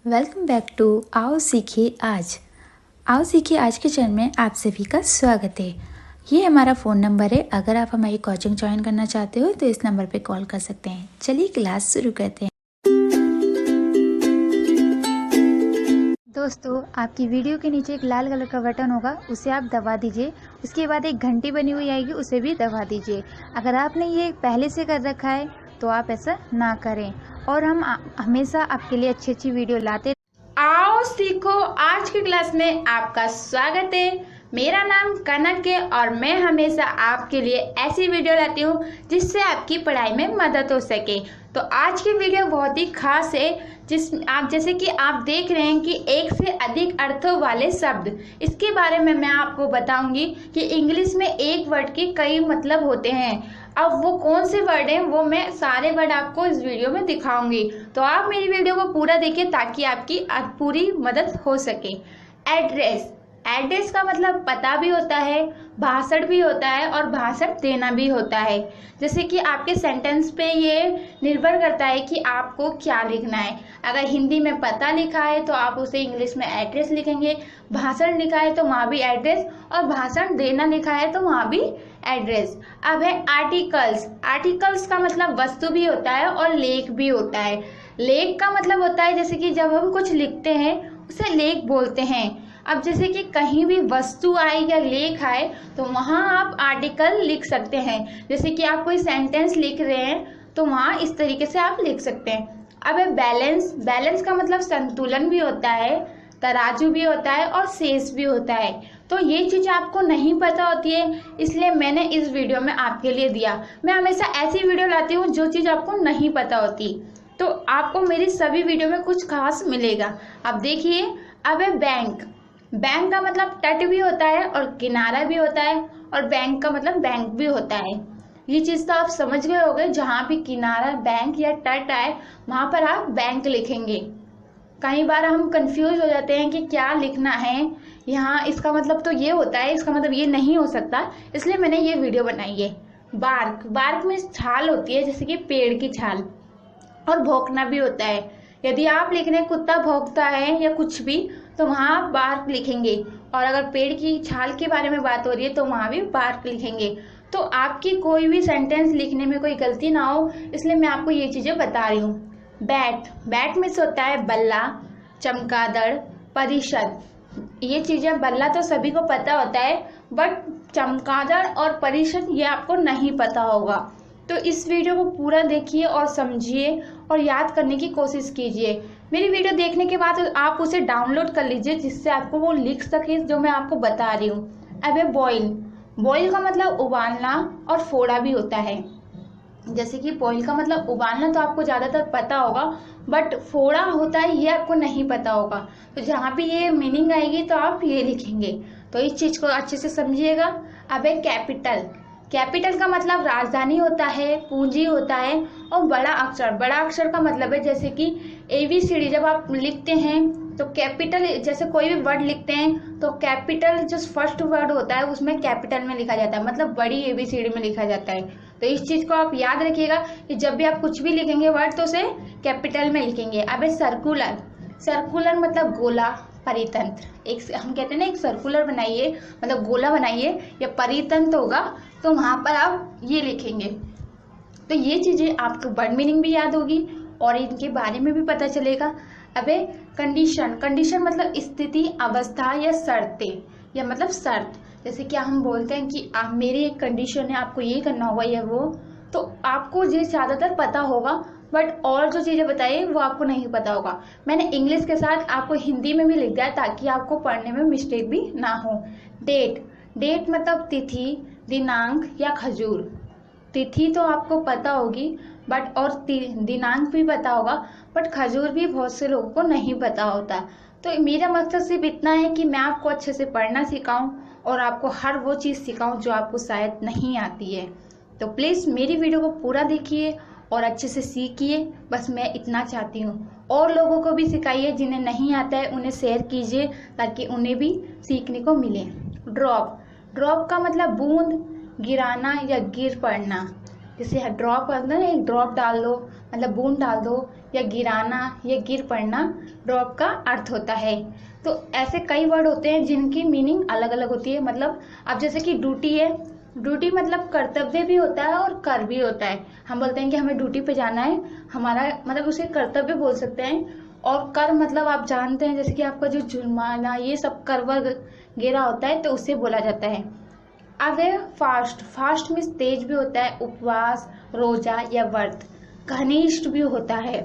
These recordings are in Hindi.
वेलकम बैक टू आओ सीखिए आज। आओ सीखिए आज के चैनल में आप सभी का स्वागत है। ये हमारा फ़ोन नंबर है। अगर आप हमारी कोचिंग ज्वाइन करना चाहते हो तो इस नंबर पे कॉल कर सकते हैं। चलिए क्लास शुरू करते हैं। दोस्तों, आपकी वीडियो के नीचे एक लाल कलर का बटन होगा, उसे आप दबा दीजिए। उसके बाद एक घंटी बनी हुई आएगी, उसे भी दबा दीजिए। अगर आपने ये पहले से कर रखा है तो आप ऐसा ना करें, और हम हमेशा आपके लिए अच्छी अच्छी वीडियो लाते। आओ सीखो आज की क्लास में आपका स्वागत है। मेरा नाम कनक है और मैं हमेशा आपके लिए ऐसी वीडियो लाती हूँ जिससे आपकी पढ़ाई में मदद हो सके। तो आज की वीडियो बहुत ही खास है, जैसे कि आप देख रहे हैं कि एक से अधिक अर्थों वाले शब्द, इसके बारे में मैं आपको बताऊंगी कि इंग्लिश में एक वर्ड के कई मतलब होते हैं। अब वो कौन से वर्ड हैं वो मैं सारे वर्ड आपको इस वीडियो में दिखाऊंगी। तो आप मेरी वीडियो को पूरा देखिए ताकि आपकी पूरी मदद हो सके। एड्रेस, एड्रेस का मतलब पता भी होता है, भाषण भी होता है और भाषण देना भी होता है। जैसे कि आपके सेंटेंस पे ये निर्भर करता है कि आपको क्या लिखना है। अगर हिंदी में पता लिखा है तो आप उसे इंग्लिश में एड्रेस लिखेंगे, भाषण लिखा है तो वहाँ भी एड्रेस, और भाषण देना लिखा है तो वहाँ भी एड्रेस। अब है आर्टिकल्स। आर्टिकल्स का मतलब वस्तु भी होता है और लेख भी होता है। लेख का मतलब होता है जैसे कि जब हम कुछ लिखते हैं उसे लेख बोलते हैं। अब जैसे कि कहीं भी वस्तु आए या लेख आए तो वहाँ आप आर्टिकल लिख सकते हैं। जैसे कि आप कोई सेंटेंस लिख रहे हैं तो वहाँ इस तरीके से आप लिख सकते हैं। अब है बैलेंस। बैलेंस का मतलब संतुलन भी होता है, तराजू भी होता है और शेष भी होता है। तो ये चीज़ आपको नहीं पता होती है, इसलिए मैंने इस वीडियो में आपके लिए दिया। मैं हमेशा ऐसी वीडियो लाती हूँ जो चीज़ आपको नहीं पता होती, तो आपको मेरी सभी वीडियो में कुछ खास मिलेगा। अब देखिए, अब है बैंक। बैंक का मतलब तट भी होता है और किनारा भी होता है, और बैंक का मतलब बैंक भी होता है। ये चीज़ तो आप समझ गए होंगे, जहाँ भी किनारा, बैंक या तट आए वहाँ पर आप बैंक लिखेंगे। कई बार हम कंफ्यूज हो जाते हैं कि क्या लिखना है, यहाँ इसका मतलब तो ये होता है, इसका मतलब ये नहीं हो सकता, इसलिए मैंने ये वीडियो बनाई है। बार्क, बार्क में छाल होती है जैसे कि पेड़ की छाल, और भौंकना भी होता है। यदि आप लिख रहे हैं कुत्ता भौंकता है या कुछ भी तो वहाँ आप बार्क लिखेंगे, और अगर पेड़ की छाल के बारे में बात हो रही है तो वहाँ भी बार्क लिखेंगे। तो आपकी कोई भी सेंटेंस लिखने में कोई गलती ना हो, इसलिए मैं आपको ये चीज़ें बता रही हूँ। बैट, बैट में से होता है बल्ला, चमगादड़, परिषद। ये चीज़ें, बल्ला तो सभी को पता होता है, बट चमगादड़ और परिषद ये आपको नहीं पता होगा। तो इस वीडियो को पूरा देखिए और समझिए और याद करने की कोशिश कीजिए। मेरी वीडियो देखने के बाद आप उसे डाउनलोड कर लीजिए जिससे आपको वो लिख सके जो मैं आपको बता रही हूँ। अब है बॉईल। बॉईल का मतलब उबालना और फोड़ा भी होता है। जैसे कि बॉईल का मतलब उबालना तो आपको ज़्यादातर पता होगा, बट फोड़ा होता है ये आपको नहीं पता होगा। तो जहाँ भी ये मीनिंग आएगी तो आप ये लिखेंगे। तो इस चीज़ को अच्छे से समझिएगा। अब है कैपिटल। कैपिटल का मतलब राजधानी होता है, पूंजी होता है, और बड़ा अक्षर। बड़ा अक्षर का मतलब है जैसे कि ABCD जब आप लिखते हैं तो कैपिटल, जैसे कोई भी वर्ड लिखते हैं तो कैपिटल जो फर्स्ट वर्ड होता है उसमें कैपिटल में लिखा जाता है, मतलब बड़ी ABCD में लिखा जाता है। तो इस चीज़ को आप याद रखिएगा कि जब भी आप कुछ भी लिखेंगे वर्ड तो उसे कैपिटल में लिखेंगे। अब है सर्कुलर। सर्कुलर मतलब गोला, परितंत्र। एक हम कहते हैं ना, एक सर्कुलर बनाइए मतलब गोला बनाइए, या परितंत्र होगा तो वहाँ पर आप ये लिखेंगे। तो ये चीज़ें आपको वर्ड मीनिंग भी याद होगी और इनके बारे में भी पता चलेगा। अब है कंडीशन। कंडीशन मतलब स्थिति, अवस्था या शर्तें, या मतलब शर्त। जैसे कि हम बोलते हैं कि आप, मेरी एक कंडीशन है, आपको ये करना होगा या वो, तो आपको ये ज़्यादातर पता होगा, बट और जो चीज़ें बताइए वो आपको नहीं पता होगा। मैंने इंग्लिश के साथ आपको हिंदी में भी लिख दिया ताकि आपको पढ़ने में मिस्टेक भी ना हो। डेट। डेट मतलब तिथि, दिनांक या खजूर। तिथि तो आपको पता होगी, बट और दिनांक भी पता होगा, बट खजूर भी बहुत से लोगों को नहीं पता होता। तो मेरा मकसद सिर्फ इतना है कि मैं आपको अच्छे से पढ़ना सिखाऊं और आपको हर वो चीज़ सिखाऊं जो आपको शायद नहीं आती है। तो प्लीज़ मेरी वीडियो को पूरा देखिए और अच्छे से सीखिए, बस मैं इतना चाहती हूँ। और लोगों को भी सिखाइए, जिन्हें नहीं आता है उन्हें शेयर कीजिए ताकि उन्हें भी सीखने को मिले। ड्रॉप। ड्रॉप का मतलब बूंद, गिराना या गिर पड़ना। जैसे ड्रॉप करना है, एक ड्रॉप डाल दो मतलब बूंद डाल दो, या गिराना या गिर पड़ना ड्रॉप का अर्थ होता है। तो ऐसे कई वर्ड होते हैं जिनकी मीनिंग अलग अलग होती है। मतलब अब जैसे कि ड्यूटी है, ड्यूटी मतलब कर्तव्य भी होता है और कर भी होता है। हम बोलते हैं कि हमें ड्यूटी पे जाना है, हमारा मतलब उसे कर्तव्य बोल सकते हैं। और कर मतलब आप जानते हैं जैसे कि आपका जो जुर्माना ये सब कर वगैरह होता है तो उसे बोला जाता है। अब है फास्ट, फास्ट मीन्स तेज भी होता है, उपवास, रोजा या व्रत। घनिष्ठ भी होता है,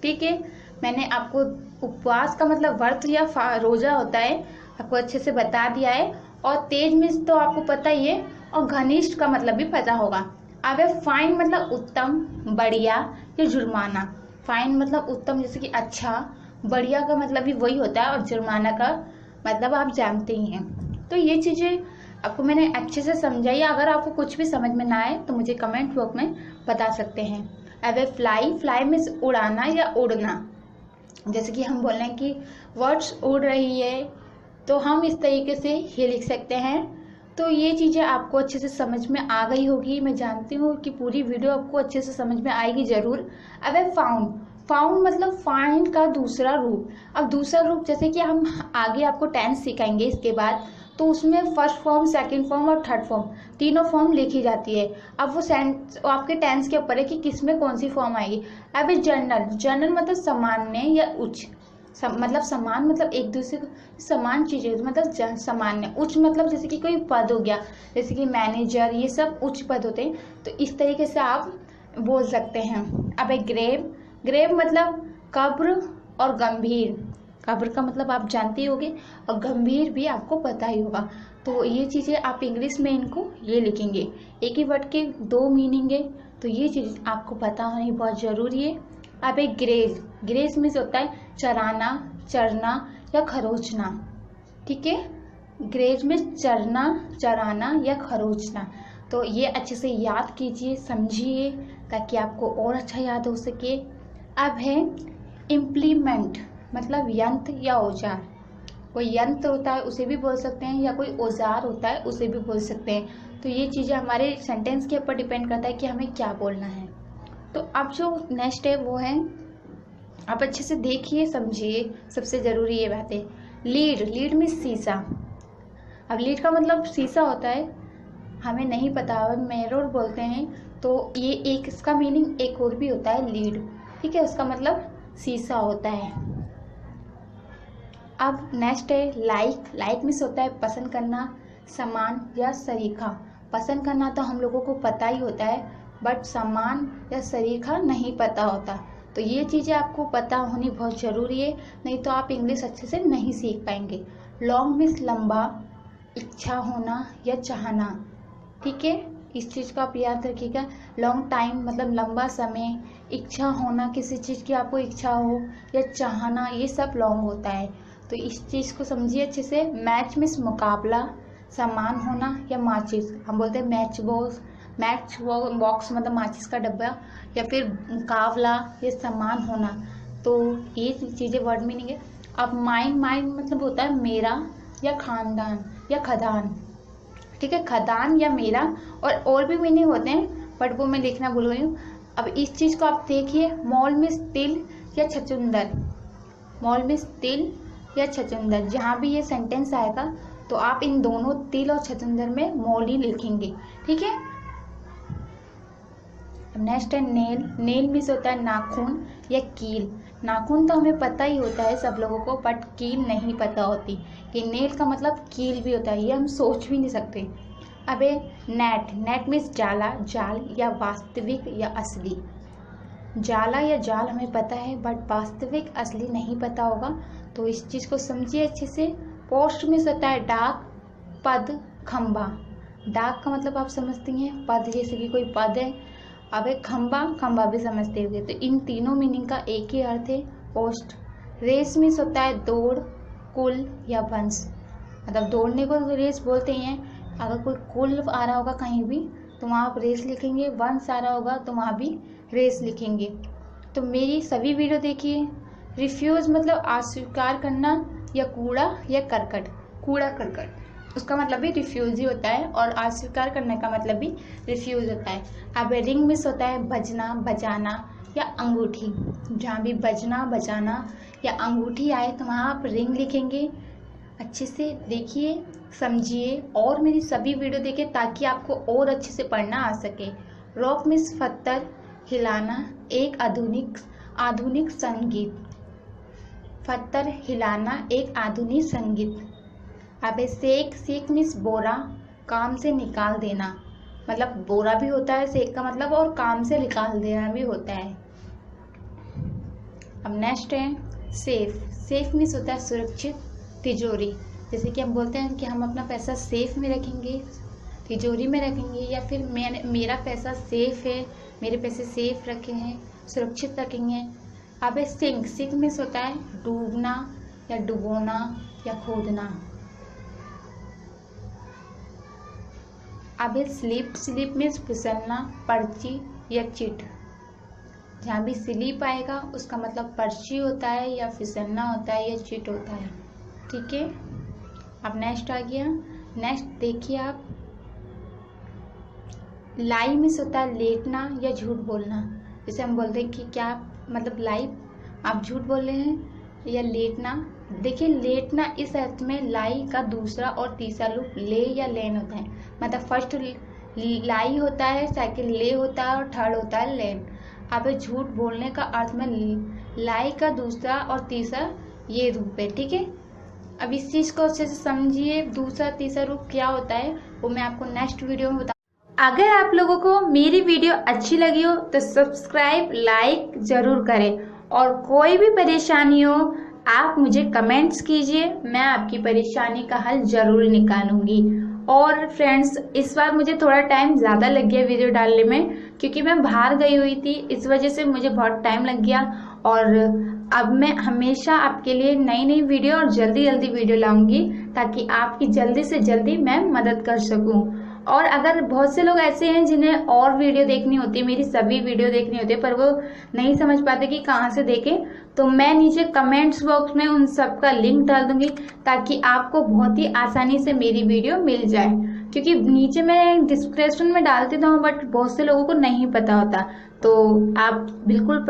ठीक है। मैंने आपको उपवास का मतलब व्रत या रोजा होता है आपको अच्छे से बता दिया है। और तेज मीन्स तो आपको पता ही है, और घनिष्ठ का मतलब भी पता होगा। अब है फाइन मतलब उत्तम, बढ़िया या जुर्माना। फाइन मतलब उत्तम जैसे कि अच्छा, बढ़िया का मतलब भी वही होता है, और जुर्माना का मतलब आप जानते ही हैं। तो ये चीज़ें आपको मैंने अच्छे से समझाई। अगर आपको कुछ भी समझ में ना आए तो मुझे कमेंट बॉक्स में बता सकते हैं। अब है फ्लाई, फ्लाई मीन्स उड़ाना या उड़ना। जैसे कि हम बोल रहे हैं कि वर्ड्स उड़ रही है, तो हम इस तरीके से ये लिख सकते हैं। तो ये चीज़ें आपको अच्छे से समझ में आ गई होगी। मैं जानती हूँ कि पूरी वीडियो आपको अच्छे से समझ में आएगी ज़रूर। अब है फाउंड, फाउंड मतलब फाइंड का दूसरा रूप। अब दूसरा रूप जैसे कि हम आगे आपको टेंस सिखाएंगे इसके बाद, तो उसमें फर्स्ट फॉर्म, सेकंड फॉर्म और थर्ड फॉर्म तीनों फॉर्म लिखी जाती है। अब वो आपके टेंस के ऊपर है कि किस में कौन सी फॉर्म आएगी। अब है जनरल, जनरल मतलब सामान्य या उच्च, मतलब समान मतलब एक दूसरे को समान चीजें मतलब सामान्य। उच्च मतलब जैसे कि कोई पद हो गया, जैसे कि मैनेजर, ये सब उच्च पद होते हैं, तो इस तरीके से आप बोल सकते हैं। अब है ग्रेव, ग्रेव मतलब कब्र और गंभीर। कब्र का मतलब आप जानते होंगे, और गंभीर भी आपको पता ही होगा। तो ये चीज़ें आप इंग्लिश में इनको ये लिखेंगे। एक ही वर्ड के दो मीनिंग है, तो ये चीज़ आपको पता होनी बहुत ज़रूरी है। अब एक ग्रेज, ग्रेज मीन्स होता है चराना, चरना या खरोचना, ठीक है। ग्रेज में चरना, चराना या खरोचना। तो ये अच्छे से याद कीजिए, समझिए, ताकि आपको और अच्छा याद हो सके। अब है इम्प्लीमेंट, मतलब यंत्र या औजार। कोई यंत्र होता है उसे भी बोल सकते हैं, या कोई औजार होता है उसे भी बोल सकते हैं। तो ये चीज़ें हमारे सेंटेंस के ऊपर डिपेंड करता है कि हमें क्या बोलना है। तो अब जो नेक्स्ट है वो है, आप अच्छे से देखिए, समझिए, सबसे ज़रूरी ये बात है। लीड, लीड में शीशा। अब लीड का मतलब शीशा होता है, हमें नहीं पता, मिरर बोलते हैं। तो ये एक इसका मीनिंग एक और भी होता है लीड, ठीक है, उसका मतलब शीशा होता है। अब नेक्स्ट है लाइक, लाइक मीन्स होता है पसंद करना, समान या सरीखा। पसंद करना तो हम लोगों को पता ही होता है, बट समान या सरीखा नहीं पता होता। तो ये चीज़ें आपको पता होनी बहुत ज़रूरी है, नहीं तो आप इंग्लिश अच्छे से नहीं सीख पाएंगे। लॉन्ग मीन्स लंबा, इच्छा होना या चाहना, ठीक है, इस चीज़ को आप याद रखिएगा। लॉन्ग टाइम मतलब लंबा समय, इच्छा होना किसी चीज़ की आपको इच्छा हो या चाहना, ये सब लॉन्ग होता है। तो इस चीज़ को समझिए अच्छे से। मैच मीन्स मुकाबला, समान होना या माचिस। हम बोलते हैं मैच बॉक्स, मैच बॉक्स मतलब माचिस का डब्बा, या फिर मुकाबला या समान होना। तो ये चीज़ें वर्ड मीनिंग है। अब माइन, माइन मतलब होता है मेरा या खानदान या खदान, ठीक है, खदान या मेरा। और भी मीनिंग होते हैं, बट वो मैं लिखना भूल गई हूँ। अब इस चीज़ को आप देखिए। मॉल में तिल या छचुंदर, मॉल में तिल या छचुंदर, जहाँ भी ये सेंटेंस आएगा तो आप इन दोनों तिल और छचुंदर में मॉल ही लिखेंगे, ठीक है। नेक्स्ट है नेल, नेल मीन्स होता है नाखून या कील। नाखून तो हमें पता ही होता है सब लोगों को, बट कील नहीं पता होती कि नेल का मतलब कील भी होता है, ये हम सोच भी नहीं सकते। अबे नेट, नेट मीन्स जाला, जाल या वास्तविक या असली। जाला या जाल हमें पता है, बट वास्तविक असली नहीं पता होगा, तो इस चीज़ को समझिए अच्छे से। पोस्ट मीन्स होता है डाक, पद, खंबा। डाक का मतलब आप समझती हैं, पद जैसे कि कोई पद है। अब एक खंबा, खंबा भी समझते होंगे। तो इन तीनों मीनिंग का एक ही अर्थ है, पोस्ट। रेस मीन्स होता है दौड़, कुल या वंश। मतलब दौड़ने को रेस बोलते हैं। अगर कोई कुल आ रहा होगा कहीं भी तो वहाँ आप रेस लिखेंगे, वंश आ रहा होगा तो वहाँ भी रेस लिखेंगे। तो मेरी सभी वीडियो देखिए। रिफ्यूज़ मतलब अस्वीकार करना या कूड़ा या करकट, कूड़ा करकट। उसका मतलब भी रिफ्यूज़ ही होता है, और अस्वीकार करने का मतलब भी रिफ्यूज़ होता है। अब रिंग मिस होता है बजना, बजाना या अंगूठी। जहाँ भी बजना, बजाना या अंगूठी आए तो वहाँ आप रिंग लिखेंगे। अच्छे से देखिए, समझिए और मेरी सभी वीडियो देखें ताकि आपको और अच्छे से पढ़ना आ सके। रॉक मिस पत्थर हिलाना एक आधुनिक संगीत। पत्थर हिलाना एक आधुनिक संगीत। अब सेक मीन्स बोरा, काम से निकाल देना। मतलब बोरा भी होता है सेक का मतलब, और काम से निकाल देना भी होता है। अब नेक्स्ट है सेफ मीन्स होता है सुरक्षित तिजोरी। जैसे कि हम बोलते हैं कि हम अपना पैसा सेफ में रखेंगे, तिजोरी में रखेंगे, या फिर मेरा पैसा सेफ है, मेरे पैसे सेफ रखे हैं, सुरक्षित रखेंगे। अब सिंक मीन्स होता है डूबना या डुबोना या खोदना। अब स्लिप मीन्स फिसलना, पर्ची या चिट। जहाँ भी स्लिप आएगा उसका मतलब पर्ची होता है या फिसलना होता है या चिट होता है। ठीक है, अब नेक्स्ट आ गया। नेक्स्ट देखिए आप, लाई मीन्स होता है लेटना या झूठ बोलना। जैसे हम बोलते हैं कि क्या मतलब लाई, आप झूठ बोल रहे हैं, या लेटना। देखिए लेटना इस अर्थ में लाई का दूसरा और तीसरा रूप ले या लेन होता है। मतलब फर्स्ट लाई होता है, सेकंड ले होता है और थर्ड होता है लेन। अब झूठ बोलने का अर्थ में लाई का दूसरा और तीसरा ये रूप है। ठीक है, अब इस चीज़ को अच्छे से समझिए, दूसरा तीसरा रूप क्या होता है वो मैं आपको नेक्स्ट वीडियो में बता। अगर आप लोगों को मेरी वीडियो अच्छी लगी हो तो सब्सक्राइब लाइक जरूर करें, और कोई भी परेशानी हो आप मुझे कमेंट्स कीजिए, मैं आपकी परेशानी का हल जरूर निकालूंगी। और फ्रेंड्स, इस बार मुझे थोड़ा टाइम ज़्यादा लग गया वीडियो डालने में, क्योंकि मैं बाहर गई हुई थी, इस वजह से मुझे बहुत टाइम लग गया। और अब मैं हमेशा आपके लिए नई वीडियो और जल्दी वीडियो लाऊंगी, ताकि आपकी जल्दी से जल्दी मैं मदद कर सकूं। और अगर बहुत से लोग ऐसे हैं जिन्हें और वीडियो देखनी होती है, मेरी सभी वीडियो देखनी होती है, पर वो नहीं समझ पाते कि कहाँ से देखें, तो मैं नीचे कमेंट्स बॉक्स में उन सब का लिंक डाल दूंगी, ताकि आपको बहुत ही आसानी से मेरी वीडियो मिल जाए। क्योंकि नीचे मैं डिस्क्रिप्शन में डालती तो हूँ, बट बहुत से लोगों को नहीं पता होता, तो आप बिल्कुल